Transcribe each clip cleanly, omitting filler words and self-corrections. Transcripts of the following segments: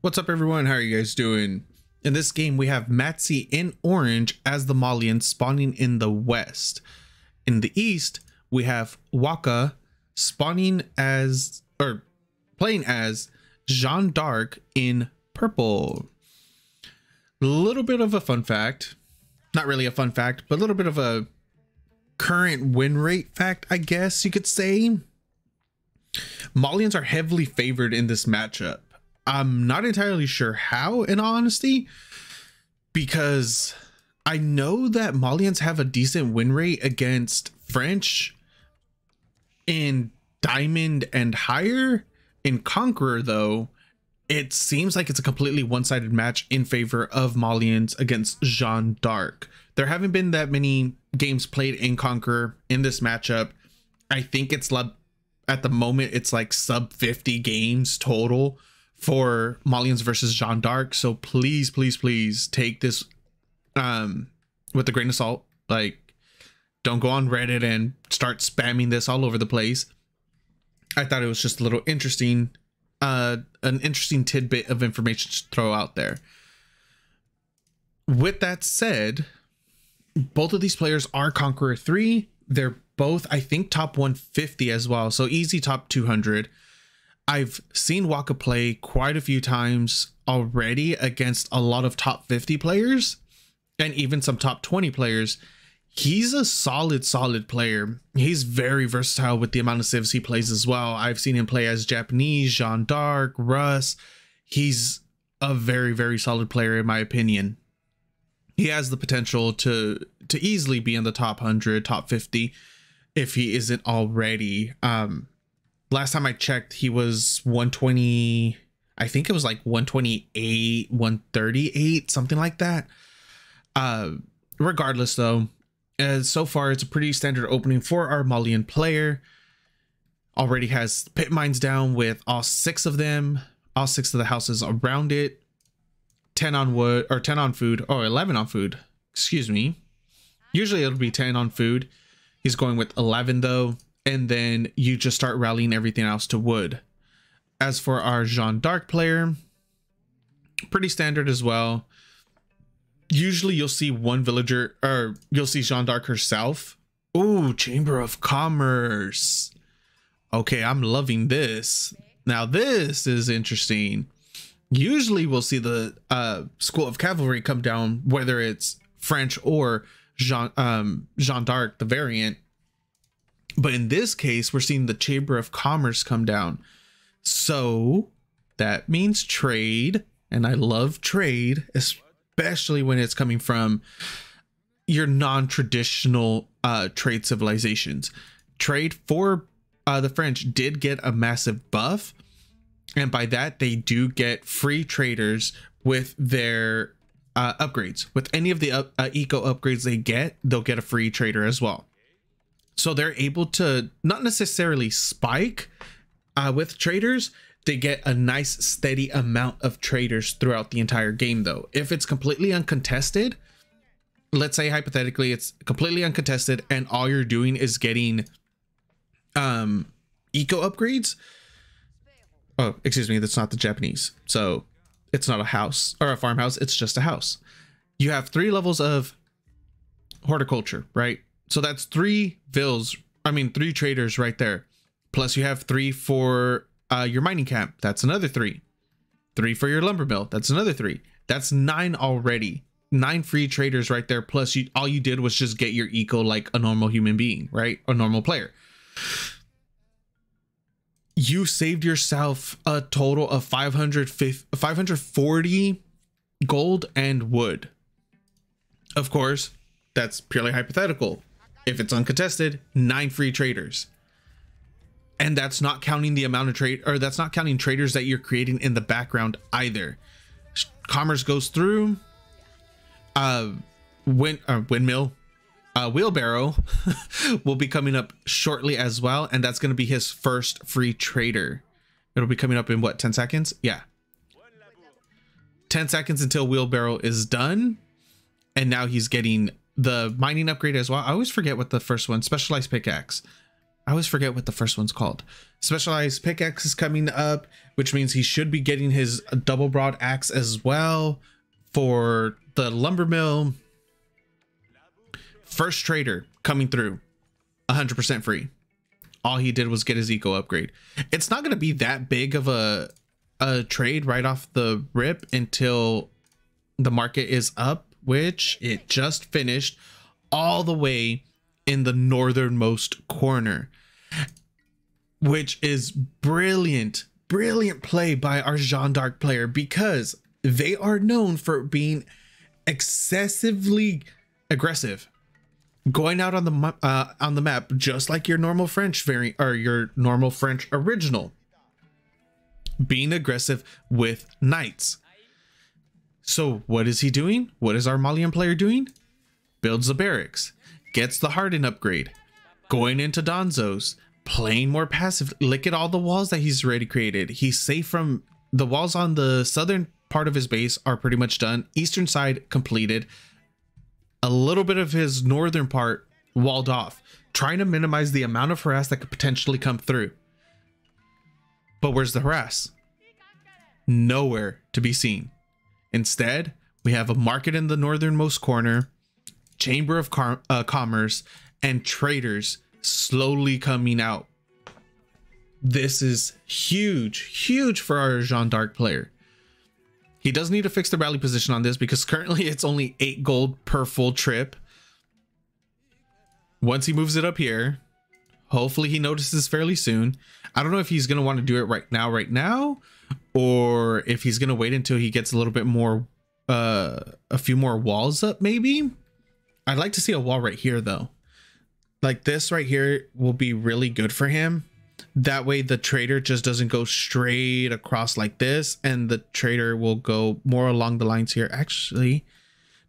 What's up everyone, how are you guys doing? In this game we have Matze in orange as the Malians spawning in the west. In the east we have Wakaw spawning as, or playing as, Jeanne D'arc in purple. A little bit of a fun fact, not really a fun fact, but a little bit of a current win rate fact, I guess you could say. Malians are heavily favored in this matchup. I'm not entirely sure how, in all honesty, because I know that Malians have a decent win rate against French in Diamond and higher. In Conqueror, though, it seems like it's a completely one-sided match in favor of Malians against Jeanne D'arc. There haven't been that many games played in Conqueror in this matchup. I think it's at the moment it's like sub 50 games total for Malians versus Jeanne D'arc. So please take this with a grain of salt. Like, don't go on Reddit and start spamming this all over the place. I thought it was just a little interesting, an interesting tidbit of information to throw out there. With that said, both of these players are Conqueror 3. They're both, I think, top 150 as well. So easy top 200. I've seen Wakaw play quite a few times already against a lot of top 50 players and even some top 20 players. He's a solid player. He's very versatile with the amount of civs he plays as well. I've seen him play as Japanese, Jeanne D'arc, Russ. He's a very solid player in my opinion. He has the potential to easily be in the top 100, top 50 if he isn't already. Last time I checked, he was 120. I think it was like 128, 138, something like that. Regardless, though, so far it's a pretty standard opening for our Malian player. Already has pit mines down with all 6 of them, all 6 of the houses around it. 10 on wood, or 10 on food, or 11 on food. Excuse me. Usually it'll be 10 on food. He's going with 11 though. And then you just start rallying everything else to wood. As for our Jeanne D'arc player, pretty standard as well. Usually you'll see one villager, or you'll see Jeanne D'arc herself. Ooh, Chamber of Commerce. Okay, I'm loving this. Now this is interesting. Usually we'll see the School of Cavalry come down, whether it's French or Jeanne D'arc, the variant. But in this case, we're seeing the Chamber of Commerce come down. So that means trade. And I love trade, especially when it's coming from your non-traditional trade civilizations. Trade for the French did get a massive buff. And by that, they do get free traders with their upgrades. With any of the eco upgrades they get, they'll get a free trader as well. So they're able to not necessarily spike with traders. They get a nice steady amount of traders throughout the entire game though. If it's completely uncontested, let's say hypothetically it's completely uncontested and all you're doing is getting eco upgrades. Oh, excuse me, that's not the Japanese. So it's not a house or a farmhouse, it's just a house. You have 3 levels of horticulture, right? So that's 3 3 traders right there. Plus you have 3 for your mining camp. That's another 3. 3 for your lumber mill. That's another 3. That's 9 already. 9 free traders right there. Plus all you did was just get your eco like a normal human being, right? A normal player. You saved yourself a total of 540 gold and wood. Of course, that's purely hypothetical. If it's uncontested, 9 free traders. And that's not counting the amount of trade, or that's not counting traders that you're creating in the background either. Commerce goes through. Windmill. Wheelbarrow will be coming up shortly as well, and that's going to be his first free trader. It'll be coming up in what, 10 seconds? Yeah, 10 seconds until Wheelbarrow is done, and now he's getting the mining upgrade as well. I always forget what the first one, specialized pickaxe. I always forget what the first one's called. Specialized pickaxe is coming up, which means he should be getting his double broad axe as well. For the lumber mill, first trader coming through 100% free. All he did was get his eco upgrade. It's not going to be that big of a trade right off the rip until the market is up, which it just finished all the way in the northernmost corner, which is brilliant play by our Jeanne D'arc player, because they are known for being excessively aggressive, going out on the map just like your normal French variant or your normal French original, being aggressive with knights. So what is he doing? What is our Malian player doing? Builds the barracks, gets the harden upgrade, going into Donzos, playing more passive. Look at all the walls that he's already created. He's safe from the walls on the southern part of his base are pretty much done. Eastern side completed. A little bit of his northern part walled off, trying to minimize the amount of harass that could potentially come through. But where's the harass? Nowhere to be seen. Instead, we have a market in the northernmost corner, chamber of commerce, and traders slowly coming out. This is huge for our Jeanne D'arc player. He does need to fix the rally position on this because currently it's only 8 gold per full trip. Once he moves it up here, hopefully he notices fairly soon. I don't know if he's going to want to do it right now, or if he's going to wait until he gets a little bit more, a few more walls up maybe. I'd like to see a wall right here though. Like this right here will be really good for him. That way the trader just doesn't go straight across like this, and the trader will go more along the lines here. Actually,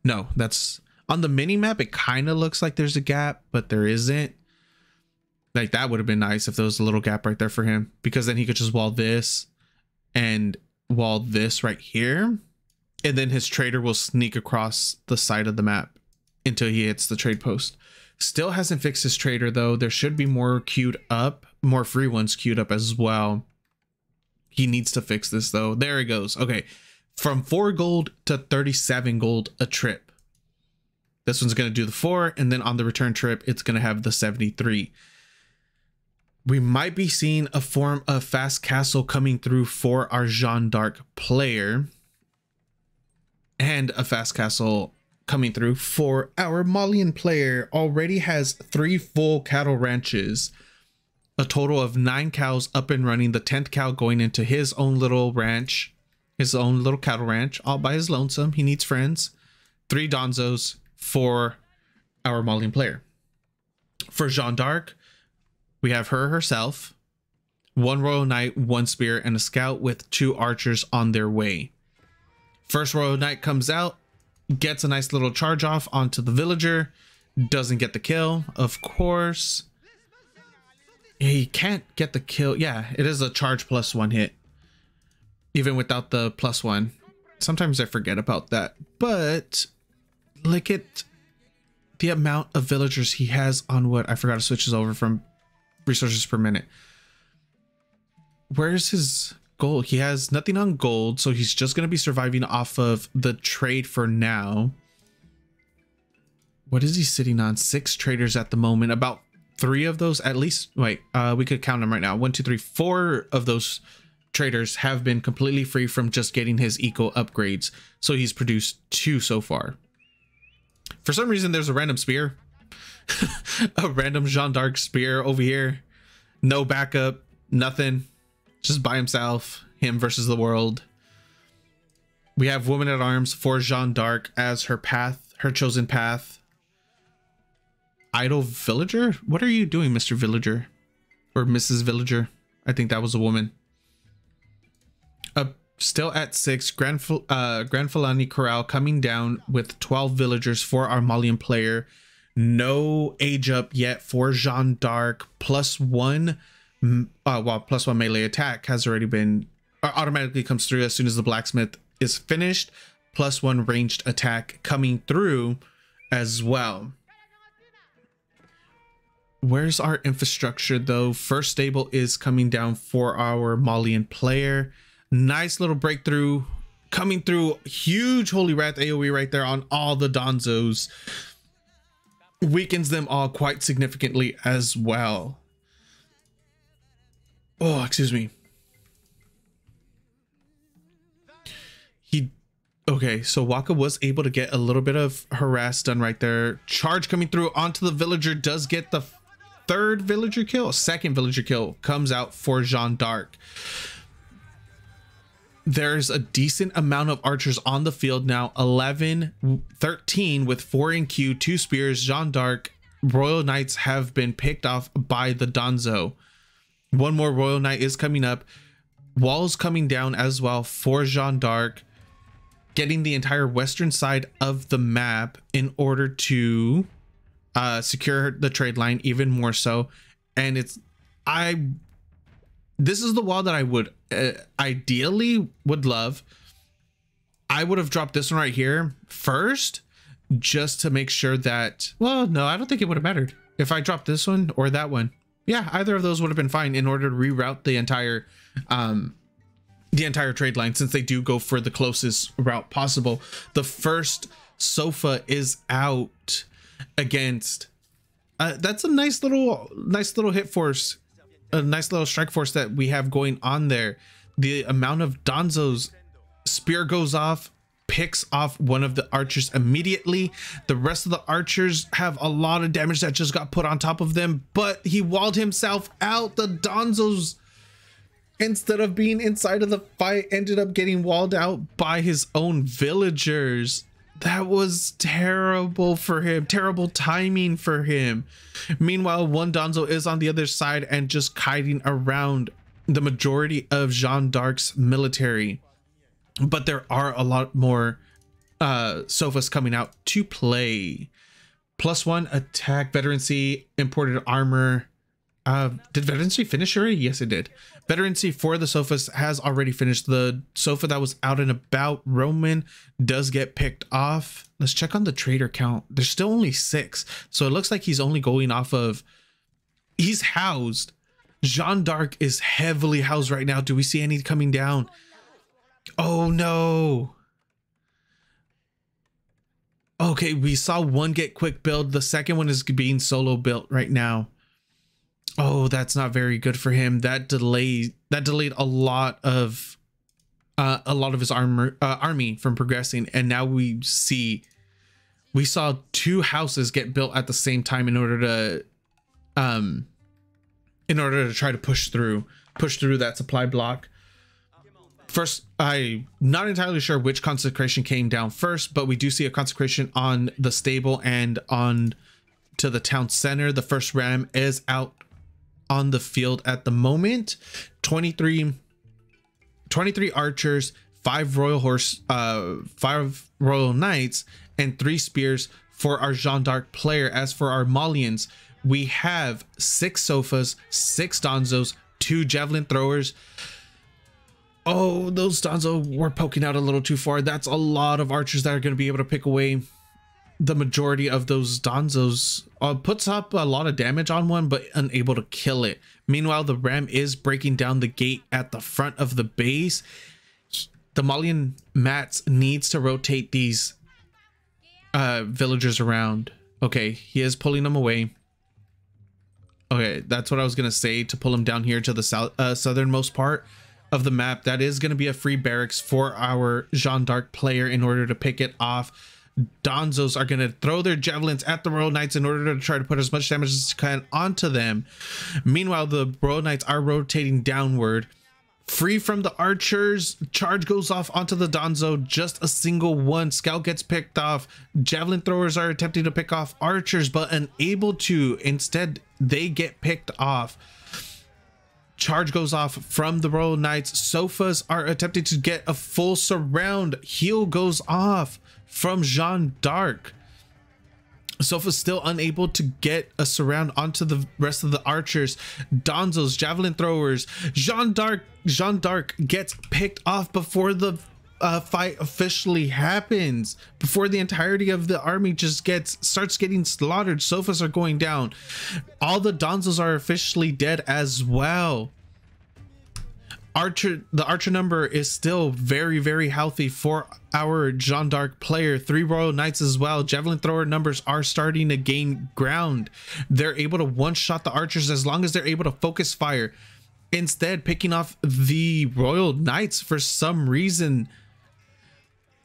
no, that's on the mini map. It kind of looks like there's a gap, but there isn't. Like that would have been nice if there was a little gap right there for him, because then he could just wall this and wall this right here. And then his trader will sneak across the side of the map until he hits the trade post. Still hasn't fixed his trader though. There should be more queued up, more free ones queued up as well. He needs to fix this though. There it goes. Okay. From 4 gold to 37 gold a trip. This one's going to do the 4, and then on the return trip, it's going to have the 73. We might be seeing a form of fast castle coming through for our Jeanne D'arc player, and a fast castle coming through for our Malian player. Already has 3 full cattle ranches, a total of 9 cows up and running, the 10th cow going into his own little ranch, his own little cattle ranch, all by his lonesome. He needs friends. 3 donzos for our Malian player. For Jeanne D'arc, we have her herself, 1 royal knight, 1 spear, and a scout with 2 archers on their way. First royal knight comes out, gets a nice little charge off onto the villager, doesn't get the kill, of course. He can't get the kill. Yeah, it is a charge plus 1 hit, even without the plus 1. Sometimes I forget about that, but look at the amount of villagers he has on what I forgot to switch this over from resources per minute. Where's his gold? He has nothing on gold, so he's just going to be surviving off of the trade for now. What is he sitting on? 6 traders at the moment. About 3 of those, at least, wait, we could count them right now. 1, 2, 3, 4 of those traders have been completely free from just getting his eco upgrades, so he's produced 2 so far. For some reason there's a random spear, a random Jeanne D'arc spear over here, no backup, nothing, just by himself, him versus the world. We have woman at arms for Jeanne D'arc as her path, her chosen path. Idle villager, what are you doing, Mr. Villager, or Mrs. Villager? I think that was a woman. Still at 6, Grand Fulani Corral coming down with 12 villagers for our Malian player. No age up yet for Jeanne D'arc. +1, +1 melee attack has already been, automatically comes through as soon as the blacksmith is finished. +1 ranged attack coming through as well. Where's our infrastructure though? First stable is coming down for our Malian player. Nice little breakthrough coming through. Huge Holy Wrath AoE right there on all the Donzos. Weakens them all quite significantly as well. Oh, excuse me. Okay, so Wakaw was able to get a little bit of harass done right there. Charge coming through onto the villager, does get the second villager kill comes out for Jeanne D'arc. There's a decent amount of archers on the field now. 13 with 4 in queue, 2 spears. Jeanne D'arc Royal Knights have been picked off by the Donzo. One more Royal Knight is coming up. Walls coming down as well for Jeanne D'arc, getting the entire western side of the map in order to secure the trade line even more so. And this is the wall that I would ideally would love. I would have dropped this one right here first, just to make sure that, well, no, I don't think it would have mattered if I dropped this one or that one. Yeah, either of those would have been fine in order to reroute the entire trade line, since they do go for the closest route possible. The first sofa is out against that's a nice little hit force, a nice little strike force that we have going on there. The amount of Donzo's spear goes off, picks off one of the archers immediately. The rest of the archers have a lot of damage that just got put on top of them, but he walled himself out. The Donzo's, instead of being inside of the fight, ended up getting walled out by his own villagers. That was terrible for him. Terrible timing for him. Meanwhile, one Donzo is on the other side and just kiting around the majority of Jeanne D'Arc's military. But there are a lot more sofas coming out to play. +1 attack, veterancy, imported armor. Did veterancy finish already? Yes, it did. Veterancy for the sofas has already finished. The sofa that was out and about, Roman, does get picked off. Let's check on the trader count. There's still only 6, so it looks like he's only going off of, he's housed. Jeanne D'Arc is heavily housed right now. Do we see any coming down? Oh no. Okay, we saw one get quick build. The second one is being solo built right now. Oh, that's not very good for him. That delayed a lot of his army from progressing. And now we saw 2 houses get built at the same time in order to try to push through that supply block. First, I'm not entirely sure which consecration came down first, but we do see a consecration on the stable and on to the town center. The first ram is out on the field at the moment. 23 archers, 5 royal knights, and 3 spears for our Jeanne D'Arc player. As for our Malians, we have 6 sofas, 6 Donzos, 2 javelin throwers. Oh, those Donzo were poking out a little too far. That's a lot of archers that are going to be able to pick away the majority of those Donzos. Puts up a lot of damage on one, but unable to kill it. Meanwhile, the ram is breaking down the gate at the front of the base. The Malian Matze needs to rotate these villagers around. Okay, he is pulling them away. Okay, that's what I was going to say, to pull him down here to the southernmost part of the map. That is going to be a free barracks for our Jeanne D'Arc player in order to pick it off. Donzos are going to throw their javelins at the Royal Knights in order to try to put as much damage as they can onto them. Meanwhile, the Royal Knights are rotating downward. Free from the archers, charge goes off onto the Donzo. Just a single one. Scout gets picked off. Javelin throwers are attempting to pick off archers, but unable to. Instead, they get picked off. Charge goes off from the Royal Knights. Sofas are attempting to get a full surround. Heal goes off from Jeanne D'Arc. Sofa's still unable to get a surround onto the rest of the archers. Donzos, javelin throwers. Jeanne D'Arc gets picked off before the fight officially happens, before the entirety of the army just starts getting slaughtered. Sofas are going down. All the Donzos are officially dead as well. The archer number is still very, very healthy for our Jeanne D'arc player. 3 Royal Knights as well. Javelin thrower numbers are starting to gain ground. They're able to one-shot the archers as long as they're able to focus fire. Instead, picking off the Royal Knights for some reason.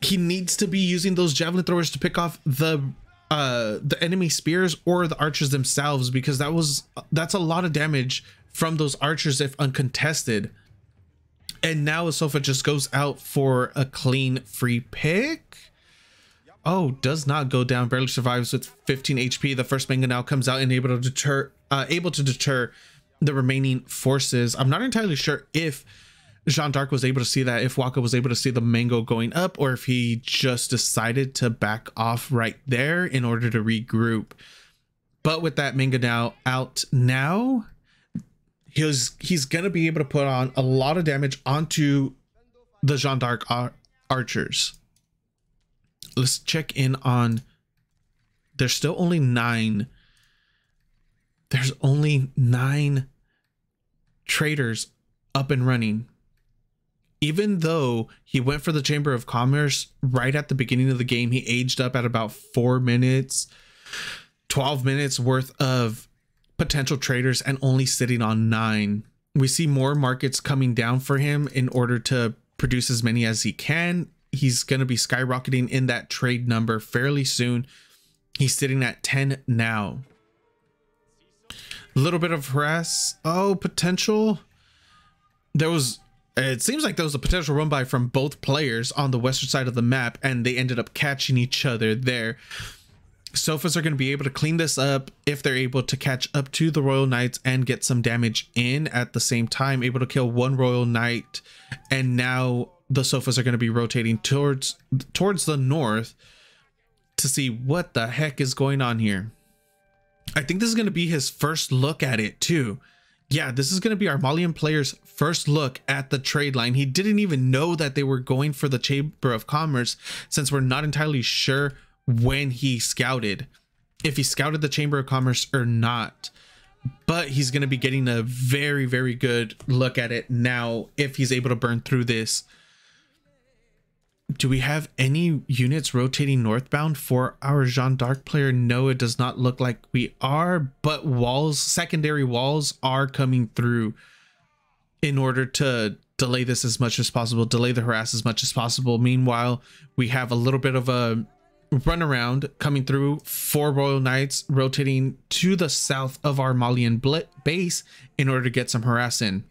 He needs to be using those javelin throwers to pick off the enemy spears or the archers themselves, because that's a lot of damage from those archers if uncontested. And now Sofa just goes out for a clean free pick. Oh, does not go down, barely survives with 15 HP. The first manga now comes out and able to deter the remaining forces. I'm not entirely sure if Jeanne D'arc was able to see that, if Wakaw was able to see the mango going up, or if he just decided to back off right there in order to regroup. But with that manga now out now, he's gonna be able to put on a lot of damage onto the Jeanne D'arc archers. Let's check in on, there's still only 9. There's only 9 traders up and running. Even though he went for the Chamber of Commerce right at the beginning of the game, he aged up at about 4 minutes, 12 minutes worth of potential traders, and only sitting on 9. We see more markets coming down for him in order to produce as many as he can. He's going to be skyrocketing in that trade number fairly soon. He's sitting at 10 now. A little bit of harass. Oh, potential. It seems like there was a potential run by from both players on the western side of the map, and they ended up catching each other there. Sofas are going to be able to clean this up if they're able to catch up to the Royal Knights and get some damage in at the same time, able to kill 1 Royal Knight. And now the Sofas are going to be rotating towards the north to see what the heck is going on here. I think this is going to be his first look at it too. Yeah, this is going to be our Malian player's first look at the trade line. He didn't even know that they were going for the Chamber of Commerce, since we're not entirely sure when he scouted, if he scouted the Chamber of Commerce or not. But he's going to be getting a very, very good look at it now if he's able to burn through this. Do we have any units rotating northbound for our Jeanne D'arc player? No, it does not look like we are, but secondary walls are coming through in order to delay this as much as possible, delay the harass as much as possible. Meanwhile, we have a little bit of a runaround coming through. 4 Royal Knights rotating to the south of our Malian base in order to get some harass in.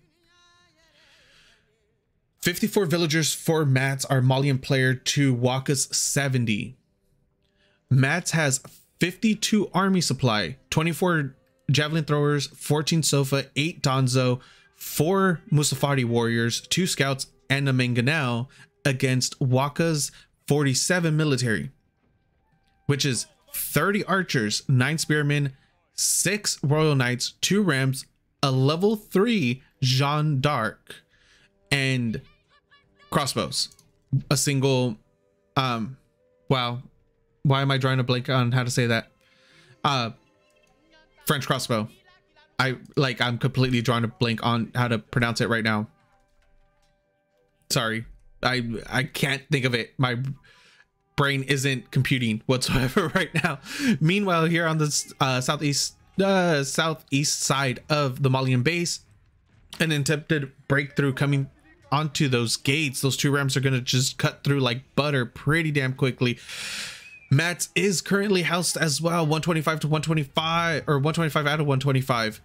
54 villagers for Matze, our Malian player, to Wakaw's 70. Matze has 52 army supply, 24 javelin throwers, 14 sofa, 8 donzo, 4 Musafari warriors, 2 scouts, and a manganao against Wakaw's 47 military, which is 30 archers, 9 spearmen, 6 Royal Knights, 2 rams, a level 3 Jeanne D'arc, and crossbows. A single wow, why am I drawing a blank on how to say that? French crossbow. I'm completely drawing a blank on how to pronounce it right now. Sorry, I can't think of it. My brain isn't computing whatsoever right now. Meanwhile, here on the southeast side of the Malian base, an attempted breakthrough coming onto those gates. Those 2 rams are going to just cut through like butter pretty damn quickly. Matze is currently housed as well, 125 to 125, or 125 out of 125.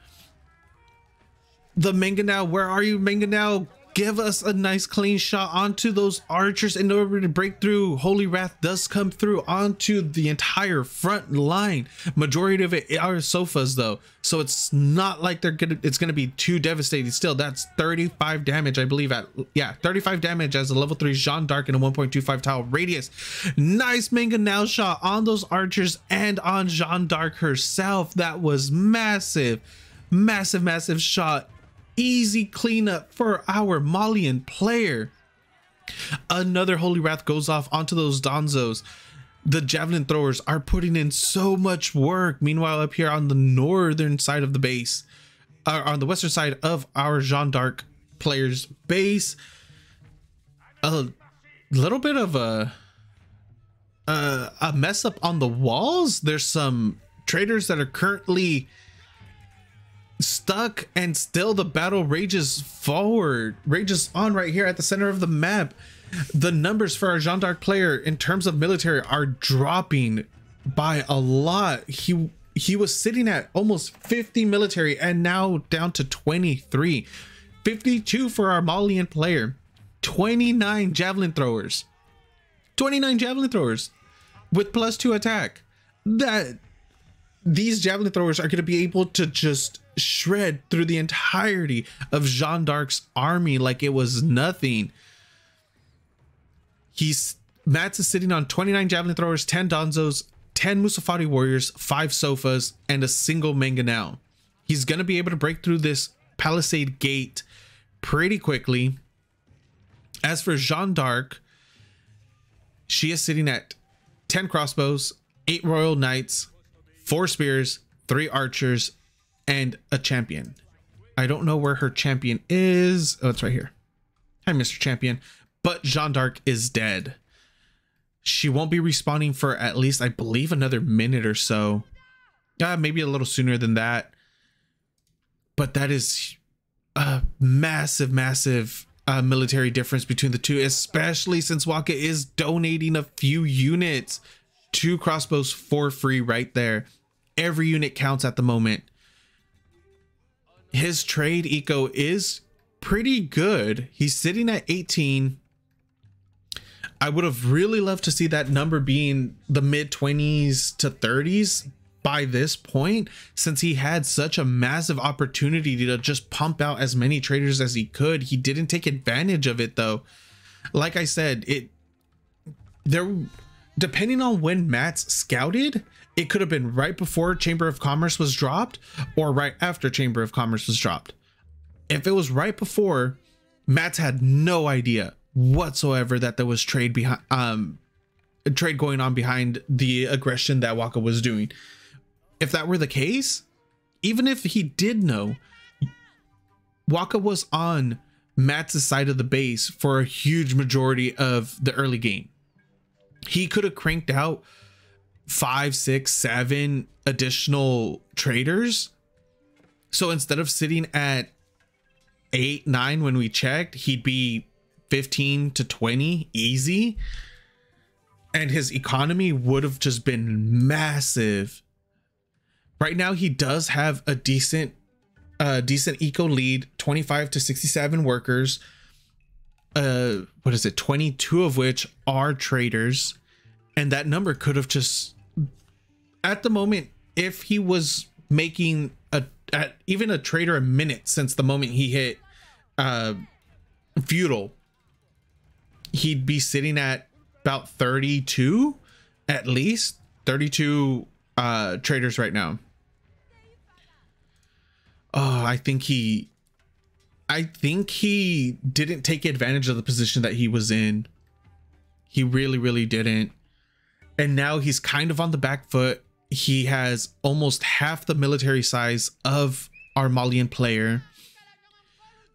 The manganao, where are you, manganao? Give us a nice clean shot onto those archers in order to break through. Holy Wrath does come through onto the entire front line. Majority of it are sofas though, so it's not like it's gonna be too devastating. Still, that's 35 damage, I believe. 35 damage as a level 3 Jeanne D'arc in a 1.25 tile radius. Nice manganao shot on those archers and on Jeanne D'arc herself. That was massive, massive shot. Easy cleanup for our Malian player. Another Holy Wrath goes off onto those Donzos. The javelin throwers are putting in so much work. Meanwhile, up here on the northern side of the base, on the western side of our Jeanne D'arc player's base, a little bit of a mess up on the walls. There's some traders that are currently stuck, and still the battle rages on right here at the center of the map. The numbers for our Jeanne D'arc player in terms of military are dropping by a lot. He was sitting at almost 50 military and now down to 23. 52 for our Malian player. 29 javelin throwers. 29 javelin throwers with +2 attack. That these javelin throwers are going to be able to just shred through the entirety of Jeanne D'Arc's army like it was nothing. Matze is sitting on 29 javelin throwers, 10 Donzos, 10 Musafari warriors, 5 sofas, and a single mangonel. He's going to be able to break through this palisade gate pretty quickly. As for Jeanne D'Arc, she is sitting at 10 crossbows, 8 royal knights, 4 spears, 3 archers, and a champion. I don't know where her champion is. Oh, it's right here. Hi, Mr. Champion. But Jeanne D'Arc is dead. She won't be respawning for at least, I believe, another minute or so. Maybe a little sooner than that. But that is a massive military difference between the two, especially since Wakaw is donating a few units. 2 crossbows for free right there. Every unit counts at the moment. His trade eco is pretty good. He's sitting at 18. I would have really loved to see that number being the mid 20s to 30s by this point, since he had such a massive opportunity to just pump out as many traders as he could. He didn't take advantage of it though. Like I said, depending on when Matt's scouted, it could have been right before Chamber of Commerce was dropped or right after Chamber of Commerce was dropped. If it was right before, Matt's had no idea whatsoever that there was trade going on behind the aggression that Wakaw was doing. If that were the case, even if he did know, Wakaw was on Matt's side of the base for a huge majority of the early game. He could have cranked out 5, 6, 7 additional traders. So instead of sitting at 8, 9 when we checked, he'd be 15 to 20 easy, and his economy would have just been massive. Right now he does have a decent eco lead, 25 to 67 workers, what is it, 22 of which are traders, and that number could have just, at the moment, if he was making even a trader a minute since the moment he hit feudal, he'd be sitting at about 32, at least 32 traders right now. Oh, I think he didn't take advantage of the position that he was in. He really didn't. And now he's kind of on the back foot. He has almost half the military size of our Malian player.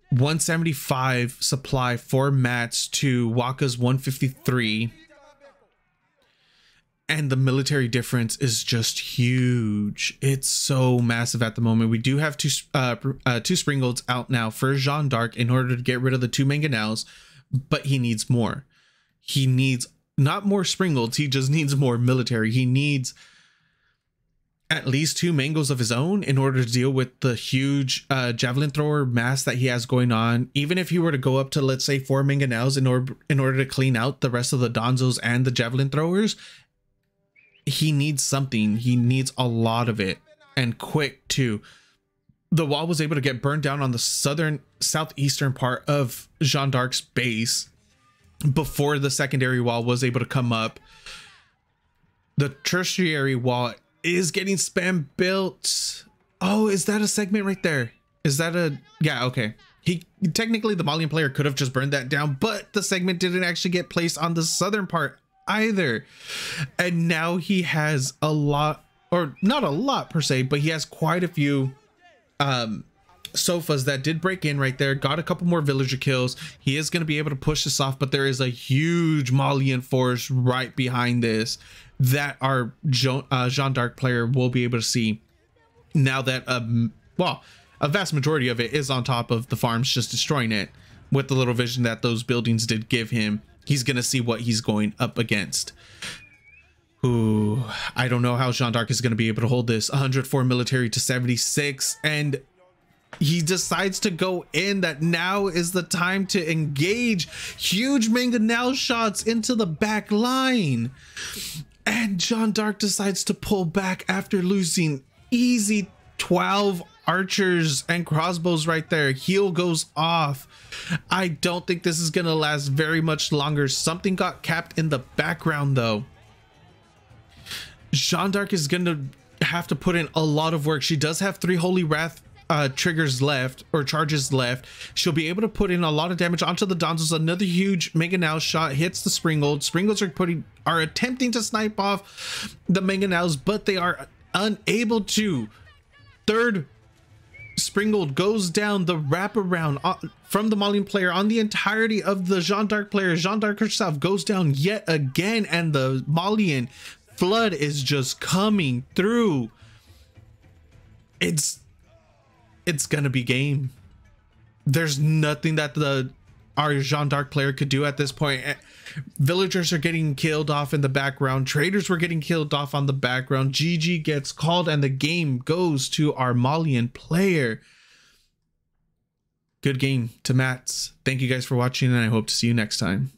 175 supply for Mats to Wakaw's 153. And the military difference is just huge. It's so massive at the moment. We do have two Springolds out now for Jeanne D'Arc in order to get rid of the 2 mangonels, but he needs more. He needs not more Springolds, he just needs more military. He needs at least 2 mangoes of his own in order to deal with the huge javelin thrower mass that he has going on. Even if he were to go up to, let's say, 4 mangonels in order to clean out the rest of the Donzos and the javelin throwers, he needs something. He needs a lot of it, and quick too. The wall was able to get burned down on the southeastern part of Jeanne D'Arc's base before the secondary wall was able to come up. The tertiary wall is getting spam built. Oh, is that a segment right there? Is that a, yeah, okay. He technically, the Malian player could have just burned that down, but the segment didn't actually get placed on the southern part either. And now he has a lot, or not a lot per se, but he has quite a few sofas that did break in right there. Got a couple more villager kills. He is going to be able to push this off, but there is a huge Malian force right behind this that our Jeanne D'arc player will be able to see now that well, a vast majority of it is on top of the farms, just destroying it. With the little vision that those buildings did give him, he's gonna see what he's going up against. Ooh, I don't know how Jeanne D'arc is gonna be able to hold this. 104 military to 76, and he decides to go in. That now is the time to engage. Huge mangonel shots into the back line, and Jeanne D'arc decides to pull back after losing easy 12 archers and crossbows right there. Heal goes off. I don't think this is gonna last very much longer. Something got capped in the background though. Jeanne D'arc is gonna have to put in a lot of work. She does have 3 Holy Wrath triggers left, or charges left. She'll be able to put in a lot of damage onto the Donzels. Another huge mangonel shot hits the Springald. Springolds are attempting to snipe off the mangonels, but they are unable to. Third Springald goes down. The wraparound from the Malian player on the entirety of the Jeanne D'arc player. Jeanne D'arc herself goes down yet again, and the Malian flood is just coming through. It's gonna be game. There's nothing that our Jeanne D'arc player could do at this point. Villagers are getting killed off in the background. Traders were getting killed off on the background. GG gets called, and the game goes to our Malian player. Good game to Matze. Thank you guys for watching, and I hope to see you next time.